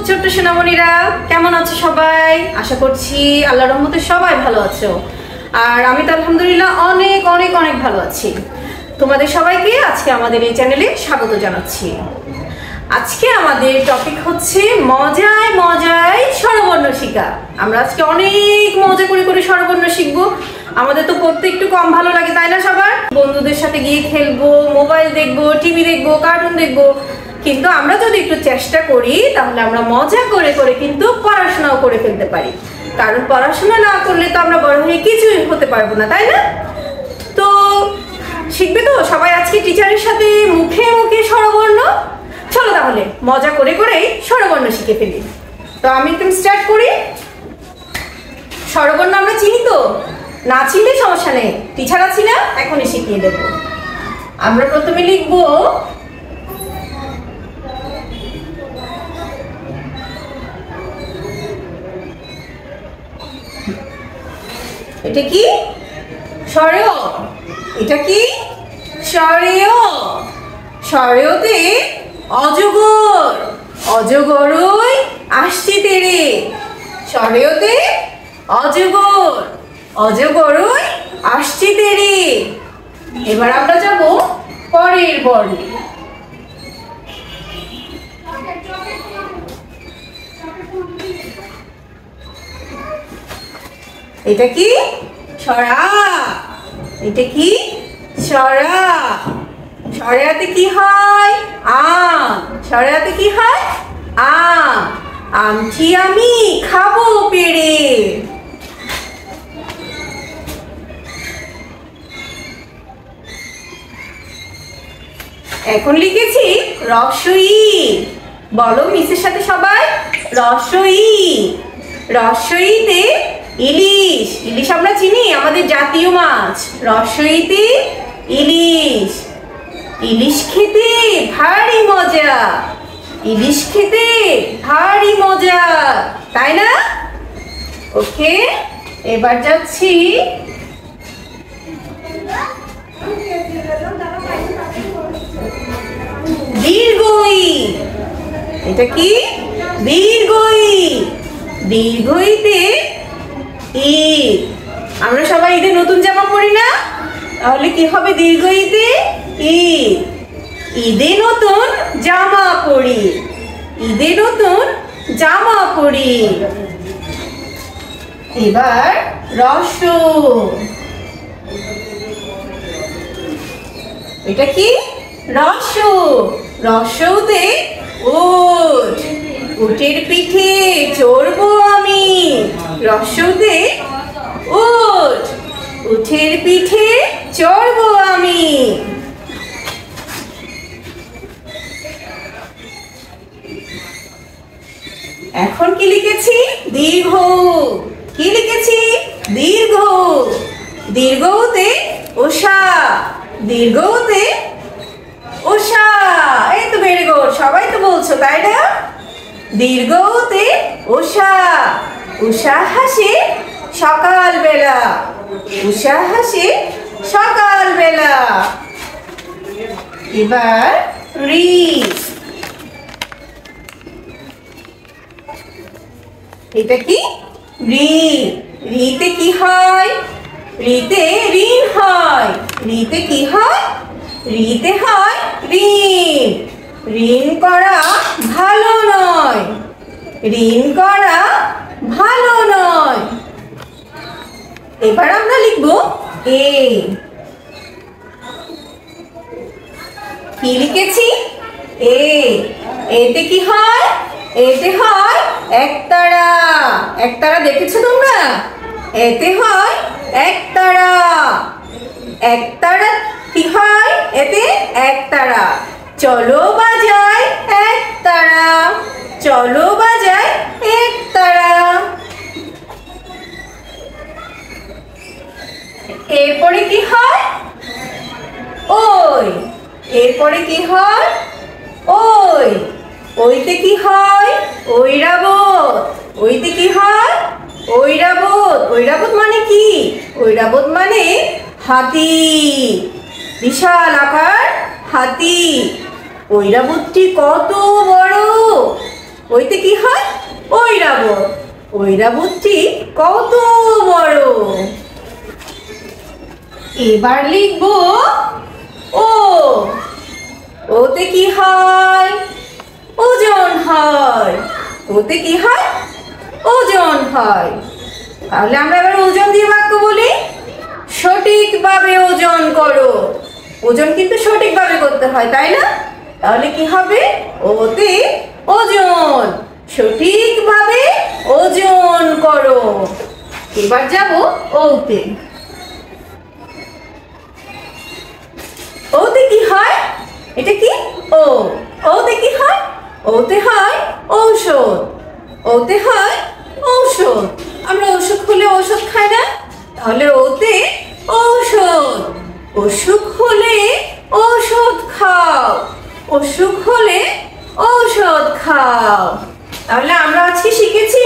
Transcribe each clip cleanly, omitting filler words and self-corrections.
ছোট্ট সোনামণিরা, কেমন আছো সবাই? আশা করছি আল্লাহর রহমতে সবাই ভালো আছো। আর আমি তো আলহামদুলিল্লাহ অনেক অনেক অনেক ভালো আছি। তোমাদের সবাইকে আজকে আমাদের এই চ্যানেলে স্বাগত জানাচ্ছি। আজকে আমাদের টপিক হচ্ছে মজায় মজায় স্বরবর্ণ শিখা। আমরা আজকে অনেক মজা করে করে স্বরবর্ণ শিখবো। আমাদের তো পড়তে একটু কম ভালো লাগে, তাই না? সবার বন্ধুদের সাথে গিয়ে খেলবো, মোবাইল দেখবো, টিভি দেখবো, কার্টুন দেখবো, কিন্তু আমরা যদি একটু চেষ্টা করি তাহলে আমরা মজা করে করে কিন্তু পড়াশোনাও করে ফেলতে পারি। কারণ পড়াশোনা না করলে তো আমরা বড় হয়ে কিছুই হতে পারবো না, তাই না? তো শিখবে তো সবাই আজকে টিচারের সাথে মুখে মুখে স্বরবর্ণ। চলো তাহলে মজা করে করেই স্বরবর্ণ শিখে ফেলি। তো আমি একদম স্টার্ট করি। স্বরবর্ণ আমরা চিনি তো, না চিনলে সমস্যা নেই, টিচার আছি না, এখনই শিখিয়ে দেব। আমরা প্রথমে লিখবো এটা কি স্বরেয়, এটা কি স্বরেয়। স্বরেয়তে অজগর, অজগরই আসছি তেরে। স্বরেয়তে অজগর, অজগরই আসছি তেরে। এবার আমরা যাব পরের বর্ণে। এটা কি সরা, এটা কি সরা। সরাতে কি হয়? আম। সরাতে কি হয়? আম। আমটি আমি খাবো পেড়ে। এখন লিখেছি রস্বই। বলো মিসের সাথে সবাই, রস্বই। রস্বইতে ইলিশ। ইলিশ আমরা চিনি, আমাদের জাতীয় মাছ। রস্বইতে ইলিশ। ইলিশ খেতে ভারী মজা, ইলিশ খেতে ভারী মজা, তাই না? ওকে, এবার যাচ্ছি দীর্ঘই। এটা কি দীর্ঘই। দীর্ঘইতে ঈদ। আমরা সবাই ঈদে নতুন জামা পরি না? তাহলে কি হবে দীর্ঘইতে? ঈদ। ঈদে নতুন জামা পরি, ঈদে নতুন জামা পরি। এবার রস। এটা কি রস। রসতে উট। উটের পিঠে চড়বো আমি। রসতে উট, উটের পিঠে চড়বো আমি। এখন কি লিখেছি? দীর্ঘ। কি লিখেছি? দীর্ঘ। দীর্ঘতে ওষা। দীর্ঘতে ওষা। এই তো ভেরি গুড, সবাই তো বলছো, তাই না? দীর্ঘতে ওষা। উষা হাসে সকাল বেলা। উষা হাসে সকাল বেলা। এবার রি। এটা কি রি। রিতে কি হয়? রিতে ঋণ হয়। রিতে কি হয়? রিতে হয় ঋণ। ঋণ করা ভালো নয়, ঋণ করা ভালো নয়। এবার আমরা লিখবো এ। কি লিখেছি? এ। এতে কি হয়? এতে হয় একতারা। একতারা দেখেছো তোমরা? এতে হয় একতারা। একতারা কি হয়? এতে একতারা। চলো বাজাই একতারা, চলো বাজাই একতারা। এরপরে কি হয়? ওই। এরপরে কি হয়? ওই। ওইতে কি হয়? ঐরাবত। ওইতে কি হয়? ঐরাবত। ঐরাবত মানে কি? ঐরাবত মানে হাতি, বিশাল আকার হাতি। ঐরাবতটি কত বড়। ওইতে কি হয়? ঐরাবতটি কত বড়। এবার লিখবো ও। ওতে কি হয়? ওজন হয়। ওতে কি হয়? ওজন হয়। তাহলে আমরা এবার ওজন দিয়ে বাক্য বলি। সঠিকভাবে ওজন করো। ওজন কিন্তু সঠিকভাবে করতে হয়, তাই না? তাহলে কি হবে? ওতে ওজন। সঠিকভাবে ওজন করো। এবার যাব ওতে। ওতে কি হয়? এটা কি? ও। ওতে কি হয়? ওতে হয় ঔষধ। ওতে হয় ঔষধ। আমরা অসুখ হলে ঔষধ খাই না? তাহলে ওতে ঔষধ। অসুখ হলে ঔষধ খাও। অসুখ হলে ঔষধ খাও। তাহলে আমরা আজকে শিখেছি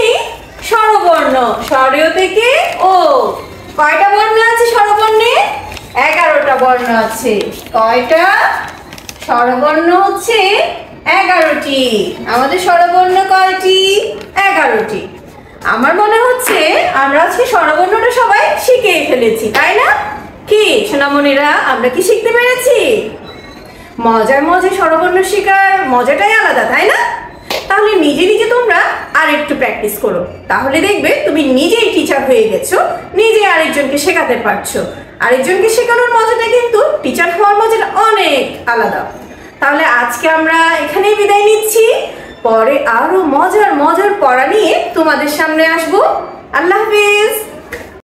স্বরবর্ণ। স্বরীয় থেকে ও। কয়টা বর্ণ আছে স্বরবর্ণে? 11টা বর্ণ আছে। কয়টা? স্বরবর্ণ হচ্ছে 11টি। আমাদের স্বরবর্ণ কয়টি? 11টি। আমার মনে হচ্ছে আমরা আজকে স্বরবর্ণটা সবাই শিখে ফেলেছি, তাই না? কি সোনামণিরা, আমরা কি শিখতে পেরেছি? মজার মজার স্বরবর্ণ শেখার মজাটাই আলাদা, তাই না? তাহলে নিজে নিজে তোমরা আর একটু প্র্যাকটিস করো। তাহলে দেখবে তুমি নিজেই টিচার হয়ে গেছো, নিজে আরেকজনকে শেখাতে পারছো। আরেকজনকে শেখানোর মজাটা কিন্তু টিচার হওয়ার মজাটা অনেক আলাদা। তাহলে আজকে আমরা এখানেই বিদায় নিচ্ছি। পরে আরো মজার মজার পড়া নিয়ে তোমাদের সামনে আসবো। আল্লাহ হাফেজ।